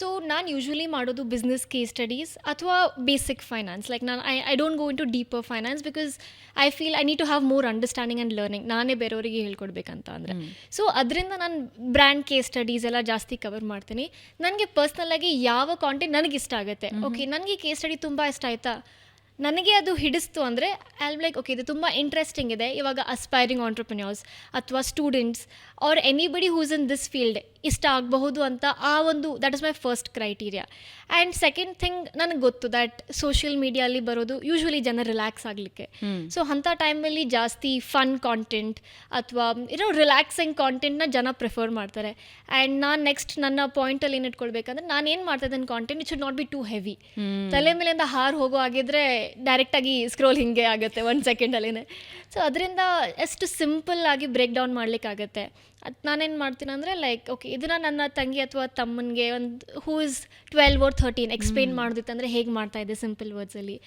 So ನಾನು usually ಮಾಡೋದು business case studies ಅಥವಾ ಬೇಸಿಕ್ ಫೈನಾನ್ಸ್. ಲೈಕ್ ನಾನು I don't go into deeper finance because I feel I need to have more understanding and learning ನಾನೇ ಬೇರೆಯವರಿಗೆ ಹೇಳ್ಕೊಡ್ಬೇಕಂತ ಅಂದರೆ. So ಅದರಿಂದ ನಾನು ಬ್ರ್ಯಾಂಡ್ ಕೇಸ್ ಸ್ಟಡೀಸ್ ಎಲ್ಲ ಜಾಸ್ತಿ ಕವರ್ ಮಾಡ್ತೀನಿ. ನನಗೆ ಪರ್ಸ್ನಲ್ಲಾಗಿ ಯಾವ ಕಾಂಟೆಂಟ್ ನನಗೆ ಇಷ್ಟ ಆಗುತ್ತೆ, ಓಕೆ ನನಗೆ ಕೇಸ್ ಸ್ಟಡಿ ತುಂಬ ಇಷ್ಟ ಆಯಿತಾ, ನನಗೆ ಅದು ಹಿಡಿಸ್ತು ಅಂದರೆ ಐ ಲೈಕ್ ಓಕೆ ಇದು ತುಂಬ ಇಂಟ್ರೆಸ್ಟಿಂಗ್ ಇದೆ. ಇವಾಗ ಅಸ್ಪೈರಿಂಗ್ ಆಂಟ್ರಪ್ರಿನ್ಯೂರ್ಸ್ ಅಥವಾ students or anybody who's in this field ಇಷ್ಟ ಆಗಬಹುದು ಅಂತ ಆ ಒಂದು that is my first criteria. And second thing ನನಗೆ ಗೊತ್ತು ದ್ಯಾಟ್ ಸೋಷಿಯಲ್ ಮೀಡಿಯಲ್ಲಿ ಬರೋದು ಯೂಶ್ವಲಿ ಜನ ರಿಲ್ಯಾಕ್ಸ್ ಆಗಲಿಕ್ಕೆ. ಸೊ ಅಂಥ ಟೈಮಲ್ಲಿ ಜಾಸ್ತಿ ಫನ್ ಕಾಂಟೆಂಟ್ ಅಥವಾ ರಿಲ್ಯಾಕ್ಸಿಂಗ್ ಕಾಂಟೆಂಟ್ನ ಜನ ಪ್ರಿಫರ್ ಮಾಡ್ತಾರೆ. ಆ್ಯಂಡ್ ನಾನು ನೆಕ್ಸ್ಟ್ ನನ್ನ ಪಾಯಿಂಟಲ್ಲಿ ಏನು ಇಟ್ಕೊಳ್ಬೇಕಂದ್ರೆ ನಾನು ಏನು ಮಾಡ್ತಾ ಇದ್ದೇನೆ content it should not be two heavy. ತಲೆ ಮೇಲಿಂದ ಹಾರು ಹೋಗೋ ಆಗಿದ್ರೆ ಡೈರೆಕ್ಟಾಗಿ ಸ್ಕ್ರೋಲ್ ಹಿಂಗೆ ಆಗುತ್ತೆ 1 ಸೆಕೆಂಡಲ್ಲೇ. ಸೊ ಅದರಿಂದ ಎಷ್ಟು ಸಿಂಪಲ್ ಆಗಿ ಬ್ರೇಕ್ ಡೌನ್ ಮಾಡಲಿಕ್ಕಾಗತ್ತೆ. ಅದು ನಾನೇನು ಮಾಡ್ತೀನಿ ಅಂದರೆ ಲೈಕ್ ಓಕೆ ಇದನ್ನು ನನ್ನ ತಂಗಿ ಅಥವಾ ತಮ್ಮನಿಗೆ ಒಂದು ಹೂ ಇಸ್ 12 or 13 ಎಕ್ಸ್ಪ್ಲೇನ್ ಮಾಡೋದಿತ್ತಂದರೆ ಹೇಗೆ ಮಾಡ್ತಾಯಿದ್ದೆ ಸಿಂಪಲ್ ವರ್ಡ್ಸಲ್ಲಿ.